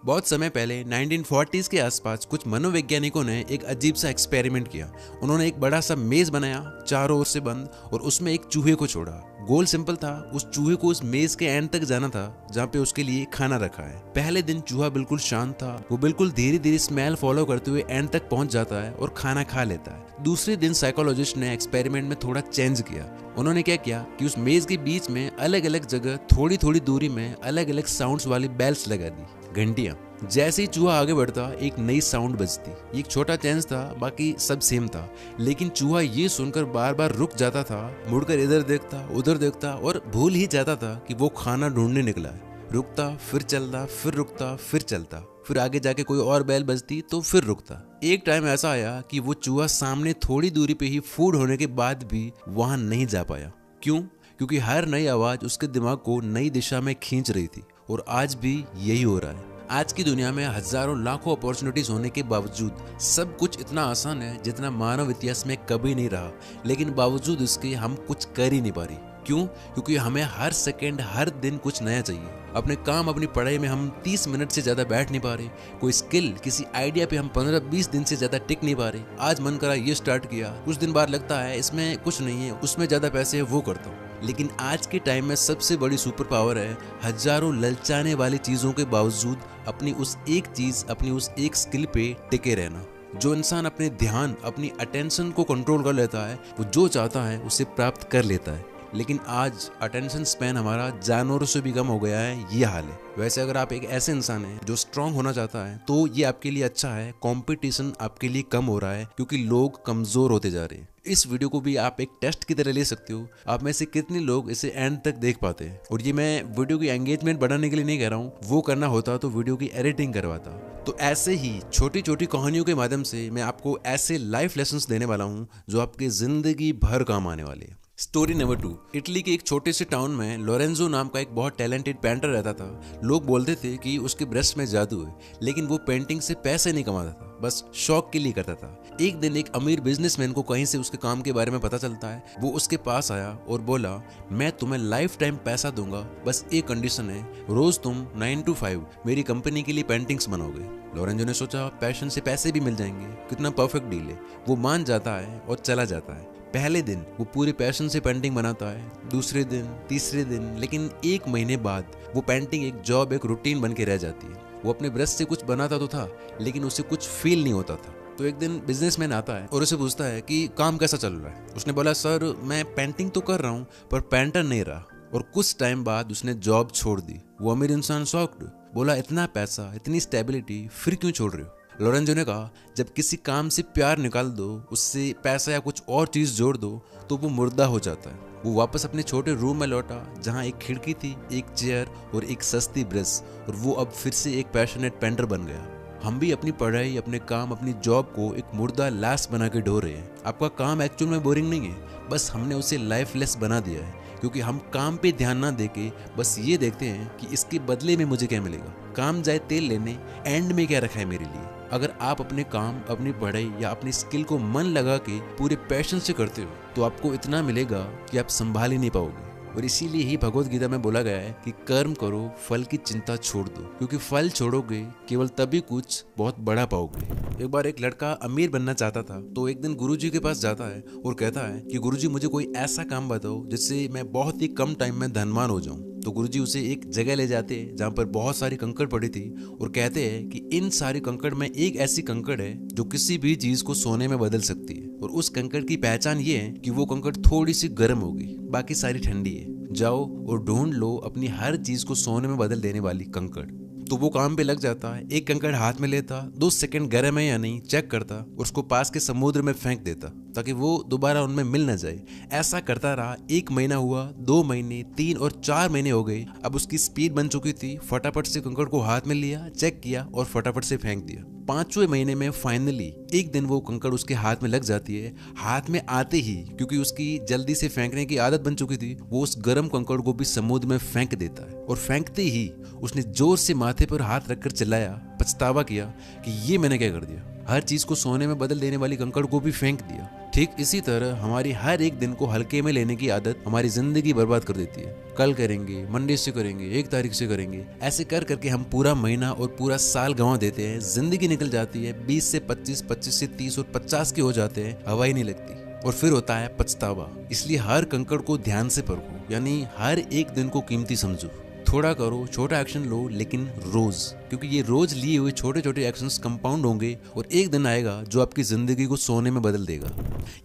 बहुत समय पहले 1940s के आसपास कुछ मनोवैज्ञानिकों ने एक अजीब सा एक्सपेरिमेंट किया। उन्होंने एक बड़ा सा मेज बनाया, चारों ओर से बंद, और उसमें एक चूहे को छोड़ा। गोल सिंपल था, उस चूहे को उस मेज के एंड तक जाना था जहाँ पे उसके लिए खाना रखा है। पहले दिन चूहा बिल्कुल शांत था, वो बिल्कुल धीरे धीरे स्मेल फॉलो करते हुए एंड तक पहुंच जाता है और खाना खा लेता है। दूसरे दिन साइकोलॉजिस्ट ने एक्सपेरिमेंट में थोड़ा चेंज किया। उन्होंने क्या किया कि उस मेज के बीच में अलग अलग जगह थोड़ी थोड़ी दूरी में अलग अलग साउंड्स वाली बेल्स लगा दी, घंटियां। जैसे ही चूहा आगे बढ़ता एक नई साउंड बजती। ये एक छोटा चेंज था, बाकी सब सेम था, लेकिन चूहा ये सुनकर बार बार रुक जाता था, मुड़कर इधर देखता उधर देखता और भूल ही जाता था कि वो खाना ढूंढने निकला है। रुकता, फिर चलता, फिर रुकता, फिर चलता, फिर आगे जाके कोई और बेल बजती तो फिर रुकता। एक टाइम ऐसा आया कि वो चूहा सामने थोड़ी दूरी पे ही फूड होने के बाद भी वहां नहीं जा पाया। क्यों? क्योंकि हर नई आवाज उसके दिमाग को नई दिशा में खींच रही थी। और आज भी यही हो रहा है। आज की दुनिया में हजारों लाखों अपॉर्चुनिटीज होने के बावजूद सब कुछ इतना आसान है जितना मानव इतिहास में कभी नहीं रहा, लेकिन बावजूद इसके हम कुछ कर ही नहीं पा रहे। क्यों? क्योंकि हमें हर सेकंड हर दिन कुछ नया चाहिए। अपने काम अपनी पढ़ाई में हम 30 मिनट से ज्यादा बैठ नहीं पा रहे। कोई स्किल किसी आइडिया पे हम 15-20 दिन से ज्यादा टिक नहीं पा रहे। आज मन करा ये स्टार्ट किया, कुछ दिन बाद लगता है इसमें कुछ नहीं है, उसमें ज्यादा पैसे है वो करता हूँ। लेकिन आज के टाइम में सबसे बड़ी सुपर पावर है हजारों ललचाने वाली चीजों के बावजूद अपनी उस एक चीज, अपनी उस एक स्किल पे टिके रहना। जो इंसान अपने ध्यान, अपनी अटेंशन को कंट्रोल कर लेता है, वो जो चाहता है उसे प्राप्त कर लेता है। लेकिन आज अटेंशन स्पैन हमारा जानवरों से भी कम हो गया है, ये हाल है। वैसे अगर आप एक ऐसे इंसान हैं जो स्ट्रांग होना चाहता है तो ये आपके लिए अच्छा है। कंपटीशन आपके लिए कम हो रहा है क्योंकि लोग कमजोर होते जा रहे हैं। इस वीडियो को भी आप एक टेस्ट की तरह ले सकते हो। आप में से कितने लोग इसे एंड तक देख पाते हैं? और ये मैं वीडियो की एंगेजमेंट बढ़ाने के लिए नहीं कह रहा हूँ, वो करना होता तो वीडियो की एडिटिंग करवाता। तो ऐसे ही छोटी छोटी कहानियों के माध्यम से मैं आपको ऐसे लाइफ लेसन्स देने वाला हूँ जो आपके जिंदगी भर काम आने वाले हैं। Story number 2। इटली के एक छोटे से टाउन में लोरेंजो नाम का एक बहुत टैलेंटेड पेंटर रहता था। लोग बोलते थे कि उसके ब्रश में जादू है, लेकिन वो पेंटिंग से पैसे नहीं कमाता था, बस शौक के लिए करता था। एक दिन एक अमीर बिजनेसमैन को कहीं से उसके काम के बारे में पता चलता है। वो उसके पास आया और बोला, मैं तुम्हें लाइफ टाइम पैसा दूंगा, बस एक कंडीशन है, रोज तुम 9 to 5 मेरी कंपनी के लिए पेंटिंग्स बनाओगे। लोरेंजो ने सोचा पैशन से पैसे भी मिल जाएंगे, कितना परफेक्ट डील है। वो मान जाता है और चला जाता है। पहले दिन वो पूरे पैशन से पेंटिंग बनाता है, दूसरे दिन, तीसरे दिन, लेकिन एक महीने बाद वो पेंटिंग एक जॉब, एक रूटीन बन के रह जाती है। वो अपने ब्रश से कुछ बनाता तो था, लेकिन उसे कुछ फील नहीं होता था। तो एक दिन बिजनेसमैन आता है और उसे पूछता है कि काम कैसा चल रहा है। उसने बोला, सर मैं पेंटिंग तो कर रहा हूँ पर पेंटर नहीं रहा। और कुछ टाइम बाद उसने जॉब छोड़ दी। वो अमीर इंसान शॉक्ड, बोला, इतना पैसा, इतनी स्टेबिलिटी, फिर क्यों छोड़ रहे हो? लोरेंजो ने कहा, जब किसी काम से प्यार निकाल दो, उससे पैसा या कुछ और चीज जोड़ दो, तो वो मुर्दा हो जाता है। वो वापस अपने छोटे रूम में लौटा जहाँ एक खिड़की थी, एक चेयर और एक सस्ती ब्रश, और वो अब फिर से एक पैशनेट पेंटर बन गया। हम भी अपनी पढ़ाई, अपने काम, अपनी जॉब को एक मुर्दा लाश बना के ढो रहे हैं। आपका काम एक्चुअल में बोरिंग नहीं है, बस हमने उसे लाइफलेस बना दिया है, क्योंकि हम काम पे ध्यान ना देके बस ये देखते हैं कि इसके बदले में मुझे क्या मिलेगा। काम जाए तेल लेने, एंड में क्या रखा है मेरे लिए। अगर आप अपने काम, अपनी पढ़ाई या अपनी स्किल को मन लगा के पूरे पैशन से करते हो तो आपको इतना मिलेगा कि आप संभाल ही नहीं पाओगे। और इसीलिए ही भगवत गीता में बोला गया है कि कर्म करो, फल की चिंता छोड़ दो, क्योंकि फल छोड़ोगे केवल तभी कुछ बहुत बड़ा पाओगे। एक बार एक लड़का अमीर बनना चाहता था, तो एक दिन गुरुजी के पास जाता है और कहता है कि गुरुजी मुझे कोई ऐसा काम बताओ जिससे मैं बहुत ही कम टाइम में धनवान हो जाऊं। तो गुरुजी उसे एक जगह ले जाते हैं जहाँ पर बहुत सारी कंकड़ पड़ी थी और कहते हैं कि इन सारी कंकड़ में एक ऐसी कंकड़ है जो किसी भी चीज को सोने में बदल सकती है। और उस कंकड़ की पहचान ये है कि वो कंकड़ थोड़ी सी गर्म होगी, बाकी सारी ठंडी है। जाओ और ढूंढ लो अपनी हर चीज को सोने में बदल देने वाली कंकड़। तो वो काम पे लग जाता है। एक कंकड़ हाथ में लेता, 2 सेकंड गर्म है या नहीं चेक करता और उसको पास के समुद्र में फेंक देता ताकि वो दोबारा उनमें मिल न जाए। ऐसा करता रहा। 1 महीना हुआ, 2 महीने, 3 और 4 महीने हो गए। अब उसकी स्पीड बन चुकी थी। फटाफट से कंकड़ को हाथ में लिया, चेक किया और फटाफट से फेंक दिया। 5वें महीने में फाइनली एक दिन वो कंकड़ उसके हाथ में लग जाती है। हाथ में आते ही, क्योंकि उसकी जल्दी से फेंकने की आदत बन चुकी थी, वो उस गर्म कंकड़ को भी समुद्र में फेंक देता है। और फेंकते ही उसने जोर से माथे पर हाथ रखकर चिल्लाया, पछतावा किया कि ये मैंने क्या कर दिया। हर चीज को सोने में बदल देने वाली कंकड़ को भी फेंक दिया। ठीक इसी तरह हमारी हर एक दिन को हल्के में लेने की आदत हमारी जिंदगी बर्बाद कर देती है। कल करेंगे, मंडे से करेंगे, 1 तारीख से करेंगे, ऐसे कर करके हम पूरा महीना और पूरा साल गंवा देते हैं। जिंदगी निकल जाती है 20 से 25, 25 से 30 और 50 के हो जाते हैं, हवा ही नहीं लगती और फिर होता है पछतावा। इसलिए हर कंकड़ को ध्यान से परखो, यानी हर एक दिन को कीमती समझो। थोड़ा करो, छोटा एक्शन लो, लेकिन रोज, क्योंकि ये रोज लिए हुए छोटे छोटे एक्शंस कंपाउंड होंगे और एक दिन आएगा जो आपकी जिंदगी को सोने में बदल देगा।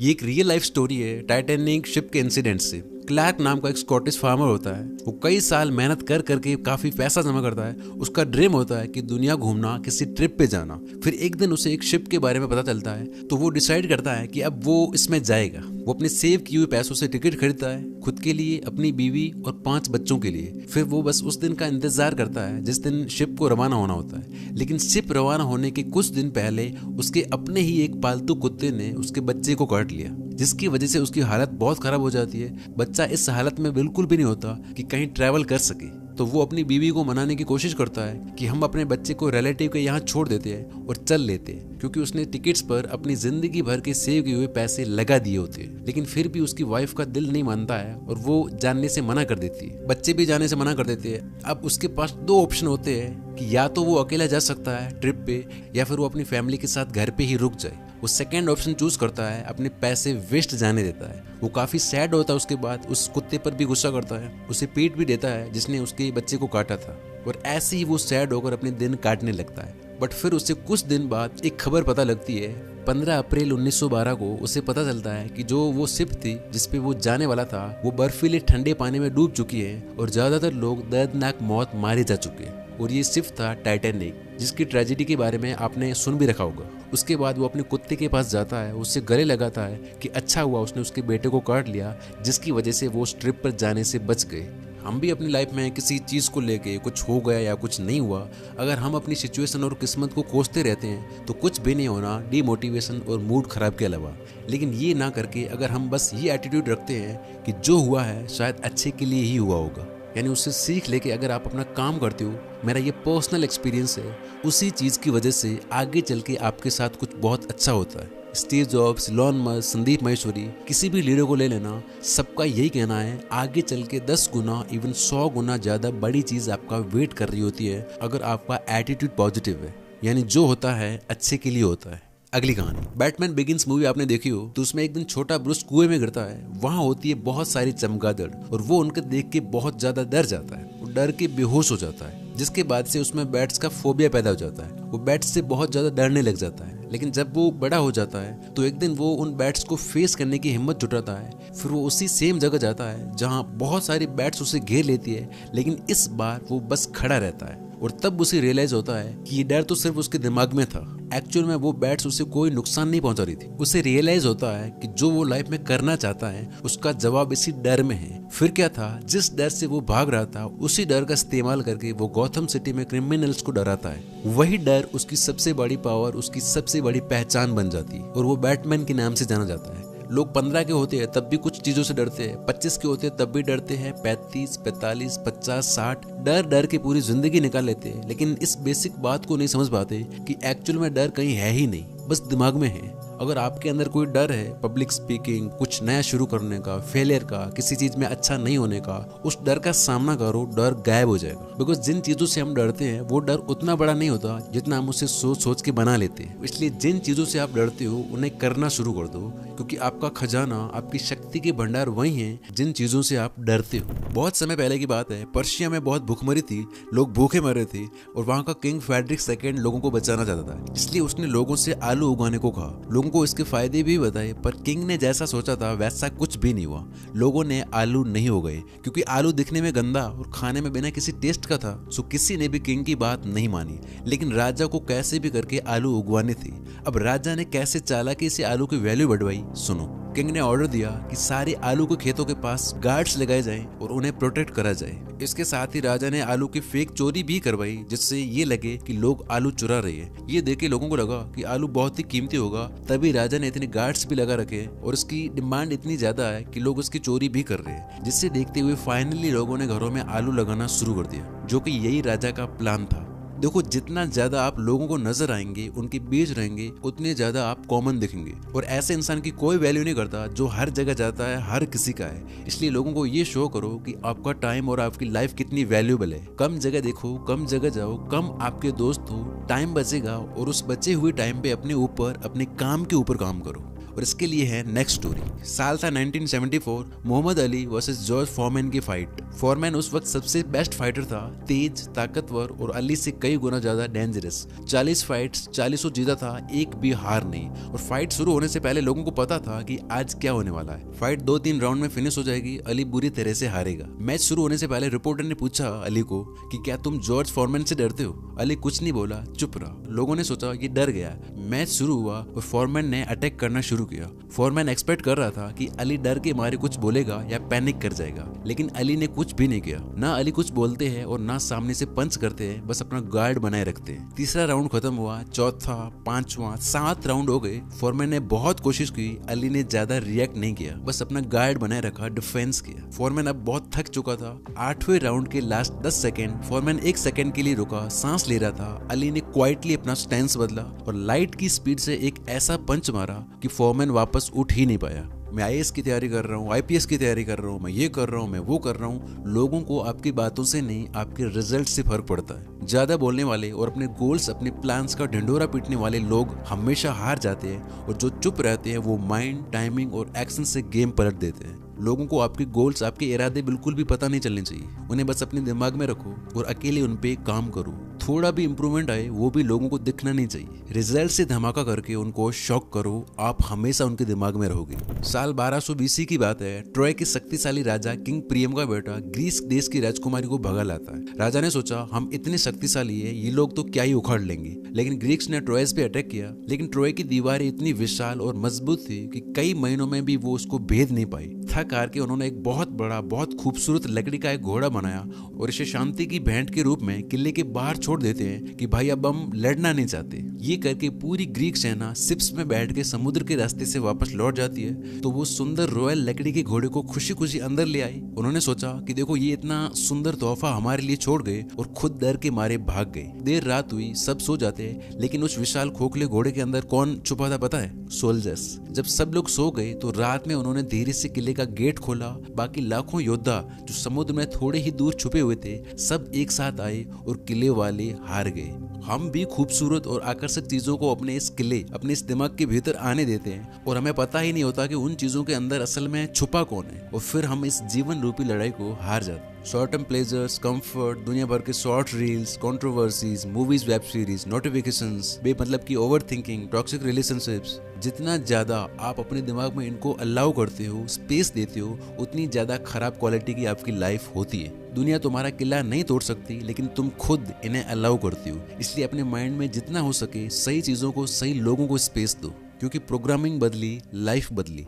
ये एक रियल लाइफ स्टोरी है टाइटैनिक शिप के इंसिडेंट से। क्लार्क नाम का एक स्कॉटिश फार्मर होता है। वो कई साल मेहनत कर करके काफी पैसा जमा करता है। उसका ड्रीम होता है कि दुनिया घूमना, किसी ट्रिप पे जाना। फिर एक दिन उसे एक शिप के बारे में पता चलता है, तो वो डिसाइड करता है कि अब वो इसमें जाएगा। वो अपने सेव किए हुए पैसों से टिकट खरीदता है, खुद के लिए, अपनी बीवी और 5 बच्चों के लिए। फिर वो बस उस दिन का इंतजार करता है जिस दिन शिप को रवाना होना होता है। लेकिन शिप रवाना होने के कुछ दिन पहले उसके अपने ही एक पालतू कुत्ते ने उसके बच्चे को काट लिया, जिसकी वजह से उसकी हालत बहुत खराब हो जाती है। बच्चा इस हालत में बिल्कुल भी नहीं होता कि कहीं ट्रैवल कर सके। तो वो अपनी बीवी को मनाने की कोशिश करता है कि हम अपने बच्चे को रिलेटिव के यहाँ छोड़ देते हैं और चल लेते हैं, क्योंकि उसने टिकट्स पर अपनी जिंदगी भर के सेव किए हुए पैसे लगा दिए होते हैं। लेकिन फिर भी उसकी वाइफ का दिल नहीं मानता है और वो जानने से मना कर देती है। बच्चे भी जाने से मना कर देते हैं। अब उसके पास 2 ऑप्शन होते हैं कि या तो वो अकेला जा सकता है ट्रिप पे, या फिर वो अपनी फैमिली के साथ घर पे ही रुक जाए। वो सेकंड ऑप्शन चूज करता है, अपने पैसे वेस्ट जाने देता है। वो काफी सैड होता है, उसके बाद उस कुत्ते पर भी गुस्सा करता है, उसे पीट भी देता है जिसने उसके बच्चे को काटा था। और ऐसे ही वो सैड होकर अपने दिन काटने लगता है। बट फिर उसे कुछ दिन बाद एक खबर पता लगती है। 15 अप्रैल 1912 को उसे पता चलता है कि जो वो शिप थी जिसपे वो जाने वाला था, वो बर्फीले ठंडे पानी में डूब चुकी है और ज्यादातर लोग दर्दनाक मौत मारे जा चुके हैं। और ये शिप था टाइटैनिक, जिसकी ट्रेजेडी के बारे में आपने सुन भी रखा होगा। उसके बाद वो अपने कुत्ते के पास जाता है, उससे गले लगाता है कि अच्छा हुआ उसने उसके बेटे को काट लिया, जिसकी वजह से वो उस ट्रिप पर जाने से बच गए। हम भी अपनी लाइफ में किसी चीज़ को लेके कुछ हो गया या कुछ नहीं हुआ, अगर हम अपनी सिचुएशन और किस्मत को कोसते रहते हैं तो कुछ भी नहीं होना डीमोटिवेशन और मूड खराब के अलावा। लेकिन ये ना करके अगर हम बस ये एटीट्यूड रखते हैं कि जो हुआ है शायद अच्छे के लिए ही हुआ होगा, यानी उससे सीख लेके अगर आप अपना काम करते हो, मेरा ये पर्सनल एक्सपीरियंस है, उसी चीज़ की वजह से आगे चल के आपके साथ कुछ बहुत अच्छा होता है। Steve jobs, Elon Musk, Sandeep Maheshwari, किसी भी लीडर को ले लेना, सबका यही कहना है आगे चल के 10 गुना इवन 100 गुना ज़्यादा बड़ी चीज़ आपका वेट कर रही होती है अगर आपका एटीट्यूड पॉजिटिव है, यानी जो होता है अच्छे के लिए होता है। अगली कहानी, बैटमैन बिगिंस मूवी आपने देखी हो तो उसमें एक दिन छोटा ब्रूस कुएं में गिरता है। वहां होती है बहुत सारी चमगादड़ और वो उनको देख के बहुत ज्यादा डर जाता है। वो डर के बेहोश हो जाता है, जिसके बाद से उसमें बैट्स का फोबिया पैदा हो जाता है। वो बैट्स से बहुत ज्यादा डरने लग जाता है। लेकिन जब वो बड़ा हो जाता है तो एक दिन वो उन बैट्स को फेस करने की हिम्मत जुटाता है। फिर वो उसी सेम जगह जाता है जहाँ बहुत सारी बैट्स उसे घेर लेती है, लेकिन इस बार वो बस खड़ा रहता है। और तब उसे रियलाइज होता है कि ये डर तो सिर्फ उसके दिमाग में था, एक्चुअल में वो बैट्स उसे कोई नुकसान नहीं पहुंचा रही थी। उसे रियलाइज होता है कि जो वो लाइफ में करना चाहता है उसका जवाब इसी डर में है। फिर क्या था, जिस डर से वो भाग रहा था उसी डर का इस्तेमाल करके वो गॉथम सिटी में क्रिमिनल्स को डराता है। वही डर उसकी सबसे बड़ी पावर, उसकी सबसे बड़ी पहचान बन जाती है और वो बैटमैन के नाम से जाना जाता है। लोग 15 के होते हैं तब भी कुछ चीजों से डरते हैं, 25 के होते हैं तब भी डरते हैं, 35, 45, 50, 60 डर डर के पूरी जिंदगी निकाल लेते हैं। लेकिन इस बेसिक बात को नहीं समझ पाते कि एक्चुअल में डर कहीं है ही नहीं, बस दिमाग में है। अगर आपके अंदर कोई डर है पब्लिक स्पीकिंग, कुछ नया शुरू करने का, फेलियर का, किसी चीज में अच्छा नहीं होने का, उस डर का सामना करो, डर गायब हो जाएगा। बिकॉज जिन चीजों से हम डरते हैं वो डर उतना बड़ा नहीं होता जितना हम उसे सोच सोच के बना लेते हैं। इसलिए जिन चीजों से आप डरते हो उन्हें करना शुरू कर दो, क्योंकि आपका खजाना, आपकी शक्ति के भंडार वही है जिन चीजों से आप डरते हो। बहुत समय पहले की बात है, पर्शिया में बहुत भूखमरी थी, लोग भूखे मर रहे थे और वहाँ का किंग फ्रेडरिक सेकंड लोगों को बचाना चाहता था। इसलिए उसने लोगों से आलू उगाने को कहा, लोगों को इसके फायदे भी बताए। पर किंग ने जैसा सोचा था वैसा कुछ भी नहीं हुआ। लोगों ने आलू नहीं उगाए क्योंकि आलू दिखने में गंदा और खाने में बिना किसी टेस्ट का था। सो किसी ने भी किंग की बात नहीं मानी। लेकिन राजा को कैसे भी करके आलू उगवाने थे। अब राजा ने कैसे चालाकी से आलू की वैल्यू बढ़वाई, सुनो। किंग ने ऑर्डर दिया कि सारे आलू के खेतों के पास गार्ड्स लगाए जाएं और उन्हें प्रोटेक्ट करा जाए। इसके साथ ही राजा ने आलू की फेक चोरी भी करवाई, जिससे ये लगे कि लोग आलू चुरा रहे हैं। ये देख के लोगों को लगा कि आलू बहुत ही कीमती होगा, तभी राजा ने इतने गार्ड्स भी लगा रखे और इसकी डिमांड इतनी ज्यादा है कि लोग इसकी चोरी भी कर रहे हैं। जिससे देखते हुए फाइनली लोगों ने घरों में आलू लगाना शुरू कर दिया, जो कि यही राजा का प्लान था। देखो जितना ज्यादा आप लोगों को नजर आएंगे, उनके बीच रहेंगे, उतने ज्यादा आप कॉमन दिखेंगे। और ऐसे इंसान की कोई वैल्यू नहीं करता जो हर जगह जाता है, हर किसी का है। इसलिए लोगों को ये शो करो कि आपका टाइम और आपकी लाइफ कितनी वैल्यूबल है। कम जगह देखो, कम जगह जाओ, कम आपके दोस्त हो, टाइम बचेगा और उस बचे हुए टाइम पे अपने ऊपर, अपने काम के ऊपर काम करो। और इसके लिए है नेक्स्ट स्टोरी। साल था 1974, Muhammad Ali versus George Foreman की फाइट। फॉरमैन उस वक्त सबसे बेस्ट फाइटर था, तेज, ताकतवर और अली से कई गुना ज्यादा डेंजरस। 40 फाइट्स, 40 जीता था, एक भी हार नहीं। और फाइट शुरू होने से पहले लोगों को पता था कि आज क्या होने वाला है। फाइट 2-3 राउंड में फिनिश हो जाएगी, अली बुरी तरह से हारेगा। मैच शुरू होने से पहले रिपोर्टर ने पूछा अली को कि क्या तुम जॉर्ज फॉरमैन से डरते हो? अली कुछ नहीं बोला, चुप रहा। लोगों ने सोचा ये डर गया। मैच शुरू हुआ और फॉरमैन ने अटैक करना शुरू किया। फॉरमैन एक्सपेक्ट कर रहा था कि अली डर के मारे कुछ बोलेगा या पैनिक कर जाएगा, लेकिन अली ने कुछ भी नहीं किया। ना अली कुछ बोलते हैं और ना सामने से पंच करते हैं, बस अपना गार्ड बनाए रखते हैं। तीसरा राउंड खत्म हुआ, चौथा, पांचवा, 7 राउंड हो गए। फॉरमैन ने बहुत कोशिश की, अली ने ज्यादा रिएक्ट नहीं किया, बस अपना गार्ड बनाए रखा, डिफेंस किया। फॉरमैन अब बहुत थक चुका था। 8वें राउंड के लास्ट 10 सेकेंड फॉरमैन 1 सेकेंड के लिए रुका, सांस ले रहा था। अली ने क्वाइटली अपना स्टैंस बदला और लाइट की स्पीड से एक ऐसा पंच मारा कि फॉरमैन वापस उठ ही नहीं पाया। मैं आईएएस की तैयारी कर रहा हूँ, आईपीएस की तैयारी कर रहा हूँ, मैं ये कर रहा हूँ, मैं वो कर रहा हूँ। लोगों को आपकी बातों से नहीं, आपके रिजल्ट से फर्क पड़ता है। ज्यादा बोलने वाले और अपने गोल्स, अपने प्लान्स का ढिंडोरा पीटने वाले लोग हमेशा हार जाते हैं, और जो चुप रहते हैं वो माइंड, टाइमिंग और एक्शन से गेम पलट देते हैं। लोगों को आपके गोल्स, आपके इरादे बिल्कुल भी पता नहीं चलने चाहिए। उन्हें बस अपने दिमाग में रखो और अकेले उन पे काम करो। थोड़ा भी इंप्रूवमेंट आए वो भी लोगों को दिखना नहीं चाहिए। रिजल्ट से धमाका करके उनको शॉक करो, आप हमेशा उनके दिमाग में रहोगे। साल 1200 BC की बात है। ट्रॉय के शक्तिशाली राजा किंग प्रियम का बेटा ग्रीस देश की राजकुमारी को भगा लाता है। राजा ने सोचा हम इतने शक्तिशाली है, ये लोग तो क्या ही उखाड़ लेंगे। लेकिन ग्रीक्स ने ट्रॉयस पे अटैक किया, लेकिन ट्रॉय की दीवारें इतनी विशाल और मजबूत थी कि कई महीनों में भी वो उसको भेद नहीं पाई। थक हार के उन्होंने एक बहुत बड़ा, बहुत खूबसूरत लकड़ी का एक घोड़ा बनाया और इसे शांति की भेंट के रूप में किले के बाहर छोड़ देते हैं कि भाई अब हम लड़ना नहीं चाहते। ये करके पूरी ग्रीक सेना शिप्स में बैठ के समुद्र के रास्ते से वापस लौट जाती है। तो वो सुंदर रॉयल लकड़ी के घोड़े को खुशी खुशी अंदर ले आई। उन्होंने सोचा कि देखो ये इतना सुंदर तोहफा हमारे लिए छोड़ गए, और खुद डर के मारे भाग गए। देर रात हुई, सब सो जाते हैं, लेकिन उस विशाल खोखले घोड़े के अंदर कौन छुपा था पता है? सोल्जर्स। जब सब लोग सो गए तो रात में उन्होंने धीरे से किले का गेट खोला। बाकी लाखों योद्धा जो समुद्र में थोड़े ही दूर छुपे हुए थे, सब एक साथ आए और किले वाले हार गए। हम भी खूबसूरत और आकर्षक चीजों को अपने इस किले, अपने इस दिमाग के भीतर आने देते हैं, और हमें पता ही नहीं होता कि उन चीजों के अंदर असल में छुपा कौन है, और फिर हम इस जीवन रूपी लड़ाई को हार जाते हैं। शॉर्ट टर्म प्लेजर्स, कंफर्ट, दुनिया भर के short reels, controversies, movies, web series, notifications, बेमतलब की ओवर थिंकिंग, टॉक्सिक रिलेशनशिप्स, जितना ज्यादा आप अपने दिमाग में इनको अलाउ करते हो, स्पेस देते हो, उतनी ज्यादा खराब क्वालिटी की आपकी लाइफ होती है। दुनिया तुम्हारा किला नहीं तोड़ सकती, लेकिन तुम खुद इन्हें अलाउ करती हो। इसलिए अपने माइंड में जितना हो सके सही चीजों को, सही लोगों को स्पेस दो, क्योंकि प्रोग्रामिंग बदली, लाइफ बदली।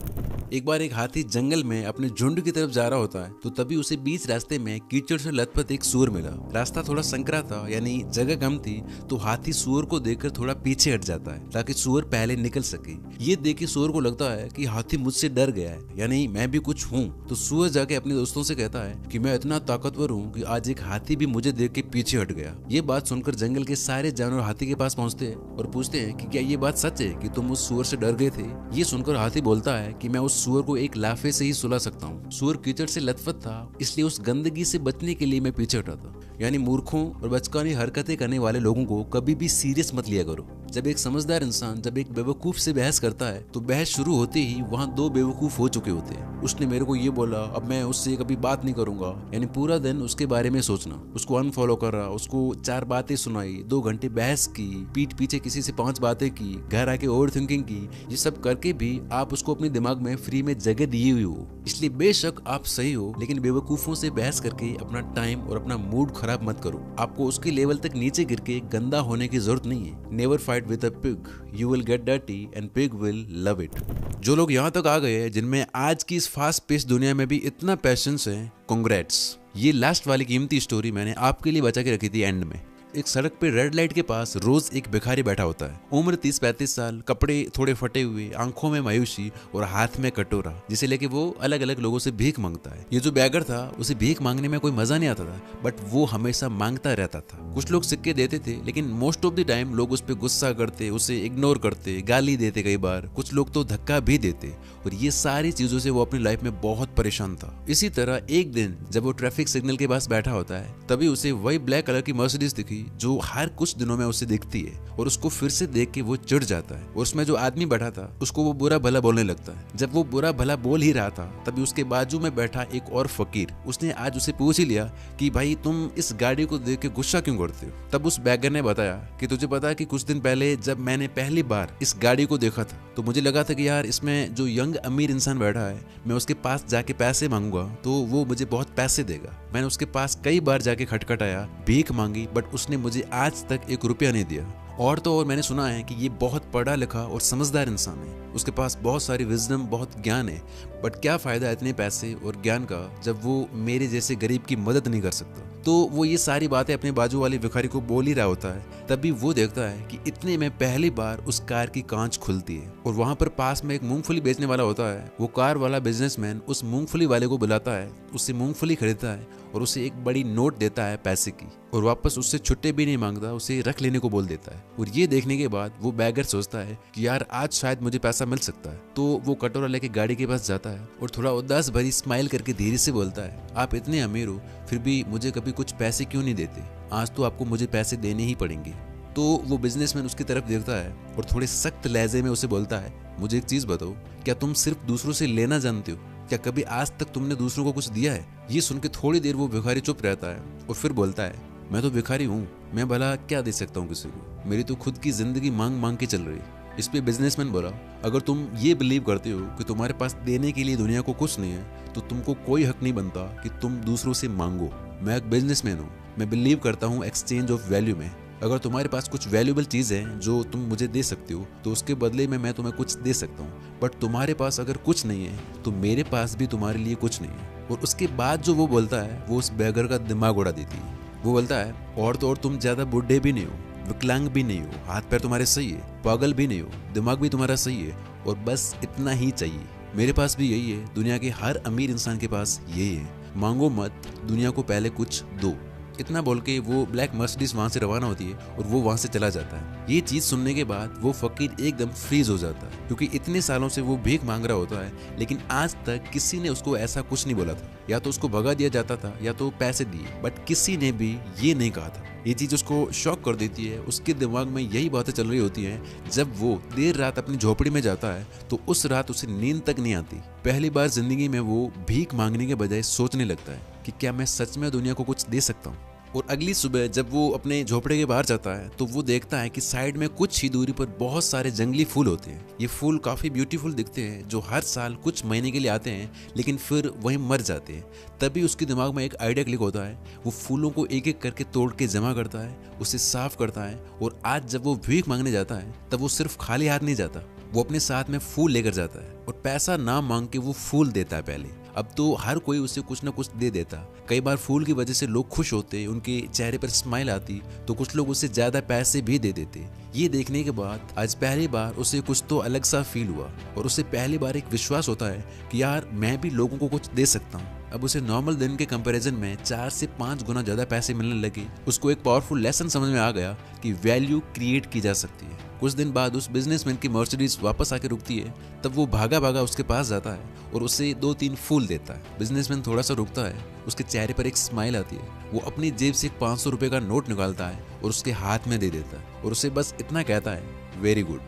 एक बार एक हाथी जंगल में अपने झुंड की तरफ जा रहा होता है, तो तभी उसे बीच रास्ते में कीचड़ से लथपथ एक सूअर मिला। रास्ता थोड़ा संकरा था, यानी जगह कम थी, तो हाथी सूअर को देखकर थोड़ा पीछे हट जाता है ताकि सूअर पहले निकल सके। ये देख के सूअर को लगता है कि हाथी मुझसे डर गया है, यानी मैं भी कुछ हूँ। तो सूअर जाके अपने दोस्तों से कहता है कि मैं इतना ताकतवर हूँ कि आज एक हाथी भी मुझे देख के पीछे हट गया। ये बात सुनकर जंगल के सारे जानवर हाथी के पास पहुंचते हैं और पूछते हैं कि क्या ये बात सच है कि तुम उस सूअर से डर गए थे? ये सुनकर हाथी बोलता है कि मैं उस सूअर को एक लाफे से ही सुला सकता हूँ। सूअर कीचड़ से लथपथ था, इसलिए उस गंदगी से बचने के लिए मैं पीछे हटा था। यानी मूर्खों और बचकानी हरकतें करने वाले लोगों को कभी भी सीरियस मत लिया करो। जब एक समझदार इंसान जब एक बेवकूफ से बहस करता है, तो बहस शुरू होते ही वहाँ 2 बेवकूफ हो चुके होते हैं। उसने मेरे को ये बोला, अब मैं उससे कभी बात नहीं करूंगा, यानी पूरा दिन उसके बारे में सोचना, उसको अनफॉलो कर रहा, उसको 4 बातें सुनाई, 2 घंटे बहस की, पीठ पीछे किसी से 5 बातें की, घर आके ओवर थिंकिंग की। ये सब करके भी आप उसको अपने दिमाग में फ्री में जगह दिए हुई हो। इसलिए बेशक आप सही हो, लेकिन बेवकूफों से बहस करके अपना टाइम और अपना मूड खराब मत करो। आपको उसके लेवल तक नीचे गिर के गंदा होने की जरूरत नहीं है। Never fight with a pig, you will get dirty and pig will love it. जो लोग यहाँ तक आ गए हैं, जिनमें आज की इस फास्ट पेस दुनिया में भी इतना पैशंस है, कांग्रेट्स। ये लास्ट वाली कीमती स्टोरी मैंने आपके लिए बचा के रखी थी एंड में। एक सड़क पे रेड लाइट के पास रोज एक भिखारी बैठा होता है। उम्र 30-35 साल, कपड़े थोड़े फटे हुए, आंखों में मायूसी और हाथ में कटोरा जिसे लेके वो अलग अलग लोगों से भीख मांगता है। ये जो बैगर था उसे भीख मांगने में कोई मजा नहीं आता था, बट वो हमेशा मांगता रहता था। कुछ लोग सिक्के देते थे, लेकिन मोस्ट ऑफ द टाइम लोग उस पर गुस्सा करते, उसे इग्नोर करते, गाली देते, कई बार कुछ लोग तो धक्का भी देते, और ये सारी चीजों से वो अपनी लाइफ में बहुत परेशान था। इसी तरह एक दिन जब वो ट्रैफिक सिग्नल के पास बैठा होता है, तभी उसे वही ब्लैक कलर की मर्सिडीज दिखी जो हर कुछ दिनों में उसे दिखती है, और उसको फिर से देख के वो चिढ़ जाता है, और उसमें जो आदमी बैठा था उसको वो बुरा भला बोलने लगता है। जब वो बुरा भला बोल ही रहा था, तभी उसके बाजू में बैठा एक और फकीर, उसने आज उसे पूछ ही लिया कि भाई तुम इस गाड़ी को देख के गुस्सा क्यों करते हो। तब उस बैगर ने बताया कि तुझे पता है कि कुछ दिन पहले जब मैंने पहली बार इस गाड़ी को देखा था, तो मुझे लगा था कि यार इसमें जो यंग अमीर इंसान बैठा है, मैं उसके पास जाके पैसे मांगूंगा तो वो मुझे बहुत पैसे देगा। मैंने उसके पास कई बार जाके खटखटाया, भीख मांगी, बट उसने मुझे आज तक 1 रुपया नहीं दिया। और तो और मैंने सुना है कि ये बहुत पढ़ा लिखा और समझदार इंसान है, उसके पास बहुत सारी विजडम, बहुत ज्ञान है, बट क्या फायदा इतने पैसे और ज्ञान का जब वो मेरे जैसे गरीब की मदद नहीं कर सकता। तो वो ये सारी बातें अपने बाजू वाले भिखारी को बोल ही रहा होता है, तभी वो देखता है कि इतने में पहली बार उस कार की कांच खुलती है, और वहां पर पास में एक मूंगफली बेचने वाला होता है। वो कार वाला बिजनेसमैन उस मूंगफली वाले को बुलाता है, उससे मूंगफली खरीदता है और उसे एक बड़ी नोट देता है पैसे की, और वापस उससे छुट्टे भी नहीं मांगता, उसे रख लेने को बोल देता है। और ये देखने के बाद वो बैगर सोचता है कि यार आज शायद मुझे पैसा मिल सकता है। तो वो कटोरा लेके गाड़ी के पास जाता है और थोड़ा उदास भरी स्माइल करके धीरे से बोलता है, आप इतने अमीर हो फिर भी मुझे कभी कुछ पैसे क्यों नहीं देते, आज तो आपको मुझे पैसे देने ही पड़ेंगे। तो वो बिजनेसमैन उसकी तरफ देखता है और थोड़े सख्त लहजे में उसे बोलता है, मुझे एक चीज बताओ, क्या तुम सिर्फ दूसरों से लेना जानते हो? क्या कभी आज तक तुमने दूसरों को कुछ दिया है? ये सुन के थोड़ी देर वो भिखारी चुप रहता है और फिर बोलता है, मैं तो भिखारी हूँ, मैं भला क्या दे सकता हूँ किसी को, मेरी तो खुद की जिंदगी मांग मांग के चल रही है। इस पे बिजनेसमैन बोला, अगर तुम ये बिलीव करते हो कि तुम्हारे पास देने के लिए दुनिया को कुछ नहीं है, तो तुमको कोई हक नहीं बनता कि तुम दूसरों से मांगो। मैं एक बिजनेसमैन हूँ, मैं बिलीव करता हूँ एक्सचेंज ऑफ वैल्यू में। अगर तुम्हारे पास कुछ वैल्यूएबल चीज़ है जो तुम मुझे दे सकते हो, तो उसके बदले में मैं तुम्हें कुछ दे सकता हूँ, बट तुम्हारे पास अगर कुछ नहीं है तो मेरे पास भी तुम्हारे लिए कुछ नहीं है। और उसके बाद जो वो बोलता है वो उस बैगर का दिमाग उड़ा देती है। वो बोलता है, और तो और तुम ज़्यादा बुढ़े भी नहीं हो, विकलांग भी नहीं हो, हाथ पैर तुम्हारे सही है, पागल भी नहीं हो, दिमाग भी तुम्हारा सही है, और बस इतना ही चाहिए। मेरे पास भी यही है, दुनिया के हर अमीर इंसान के पास यही है, मांगो मत, दुनिया को पहले कुछ दो। इतना बोल के वो ब्लैक मर्सिडीज वहां से रवाना होती है और वो वहां से चला जाता है। ये चीज सुनने के बाद वो फकीर एकदम फ्रीज हो जाता है, क्योंकि इतने सालों से वो भीख मांग रहा होता है, लेकिन आज तक किसी ने उसको ऐसा कुछ नहीं बोला था। या तो उसको भगा दिया जाता था या तो पैसे दिए, बट किसी ने भी ये नहीं कहा था। ये चीज उसको शॉक कर देती है। उसके दिमाग में यही बातें चल रही होती हैं। जब वो देर रात अपनी झोपड़ी में जाता है तो उस रात उसे नींद तक नहीं आती। पहली बार जिंदगी में वो भीख मांगने के बजाय सोचने लगता है कि क्या मैं सच में दुनिया को कुछ दे सकता हूँ। और अगली सुबह जब वो अपने झोपड़े के बाहर जाता है तो वो देखता है कि साइड में कुछ ही दूरी पर बहुत सारे जंगली फूल होते हैं। ये फूल काफी ब्यूटीफुल दिखते हैं, जो हर साल कुछ महीने के लिए आते हैं लेकिन फिर वहीं मर जाते हैं। तभी उसके दिमाग में एक आइडिया क्लिक होता है। वो फूलों को एक एक करके तोड़ के जमा करता है, उसे साफ करता है, और आज जब वो भीख मांगने जाता है तब वो सिर्फ खाली हाथ नहीं जाता, वो अपने साथ में फूल लेकर जाता है और पैसा ना मांग के वो फूल देता है। पहले अब तो हर कोई उसे कुछ ना कुछ दे देता। कई बार फूल की वजह से लोग खुश होते, उनके चेहरे पर स्माइल आती, तो कुछ लोग उसे ज्यादा पैसे भी दे देते। ये देखने के बाद आज पहली बार उसे कुछ तो अलग सा फील हुआ और उसे पहली बार एक विश्वास होता है कि यार मैं भी लोगों को कुछ दे सकता हूँ। अब उसे नॉर्मल दिन के कंपैरिजन में 4 से 5 गुना ज्यादा पैसे मिलने लगे। उसको एक पावरफुल लेसन समझ में आ गया कि वैल्यू क्रिएट की जा सकती है। कुछ दिन बाद उस बिजनेसमैन की मर्सिडीज वापस आके रुकती है। तब वो भागा भागा उसके पास जाता है और उसे 2-3 फूल देता है। बिजनेसमैन थोड़ा सा रुकता है, उसके चेहरे पर एक स्माइल आती है। वो अपनी जेब से एक 500 रुपए का नोट निकालता है और उसके हाथ में दे देता है और उसे बस इतना कहता है, very good,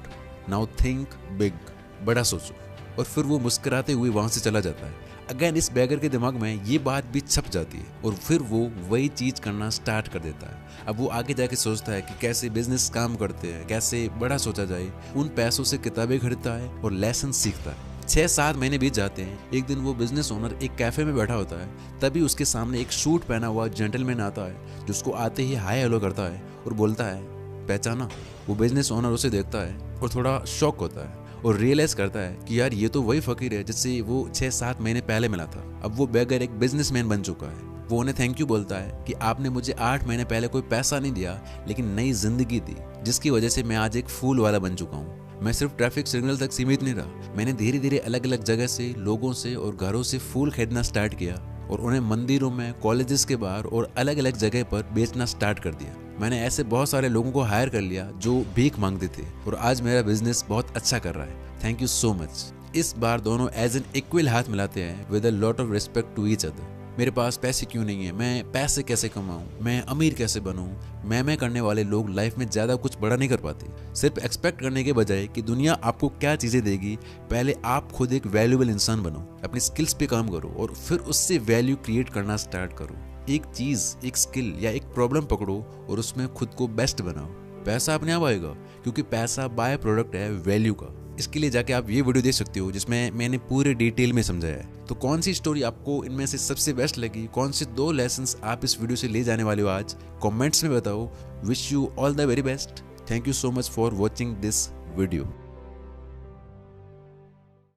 now think big, बड़ा सोचो। और फिर वो मुस्कुराते हुए वहां से चला जाता है। अगेन इस बैगर के दिमाग में ये बात भी छप जाती है और फिर वो वही चीज करना स्टार्ट कर देता है। अब वो आगे जाके सोचता है कि कैसे बिजनेस काम करते हैं, कैसे बड़ा सोचा जाए। उन पैसों से किताबें खरीदता है और लेसन सीखता है। 6-7 महीने बीत जाते हैं। एक दिन वो बिजनेस ओनर एक कैफे में बैठा होता है। तभी उसके सामने एक सूट पहना हुआ जेंटलमैन आता है, जो उसको आते ही हाय हेलो करता है और बोलता है, पहचाना? वो बिजनेस ओनर उसे देखता है और थोड़ा शॉक होता है और रियलाइज करता है कि यार ये तो वही फकीर है जिससे वो 6-7 महीने पहले मिला था। अब वो बैगर एक बिजनेसमैन बन चुका है। वो उन्हें थैंक यू बोलता है कि आपने मुझे 8 महीने पहले कोई पैसा नहीं दिया, लेकिन नई जिंदगी दी, जिसकी वजह से मैं आज एक फूल वाला बन चुका हूँ। मैं सिर्फ ट्रैफिक सिग्नल तक सीमित नहीं रहा, मैंने धीरे धीरे अलग अलग जगह से, लोगों से और घरों से फूल खरीदना स्टार्ट किया और उन्हें मंदिरों में, कॉलेजेस के बाहर और अलग अलग जगह पर बेचना स्टार्ट कर दिया। मैंने ऐसे बहुत सारे लोगों को हायर कर लिया जो भीख मांगते थे और आज मेरा बिजनेस बहुत अच्छा कर रहा है। Thank you so much. इस बार दोनों एज एन इक्वल हाथ मिलाते हैं with a lot of respect to each other. मेरे पास पैसे क्यों नहीं है, मैं पैसे कैसे कमाऊं, मैं अमीर कैसे बनूं। मैं करने वाले लोग लाइफ में ज़्यादा कुछ बड़ा नहीं कर पाते। सिर्फ एक्सपेक्ट करने के बजाय कि दुनिया आपको क्या चीज़ें देगी, पहले आप खुद एक वैल्यूएबल इंसान बनो, अपनी स्किल्स पे काम करो और फिर उससे वैल्यू क्रिएट करना स्टार्ट करो। एक चीज़, एक स्किल या एक प्रॉब्लम पकड़ो और उसमें खुद को बेस्ट बनाओ। पैसा अपने आप आएगा, क्योंकि पैसा बाय प्रोडक्ट है वैल्यू का। इसके लिए जाके आप ये वीडियो देख सकते हो जिसमें मैंने पूरे डिटेल में समझाया है। तो कौन सी स्टोरी आपको इनमें से सबसे बेस्ट लगी, कौन से 2 लेसन्स आप इस वीडियो से ले जाने वाले हो आज, कमेंट्स में बताओ। Wish you all the very best. Thank you so much for watching this video.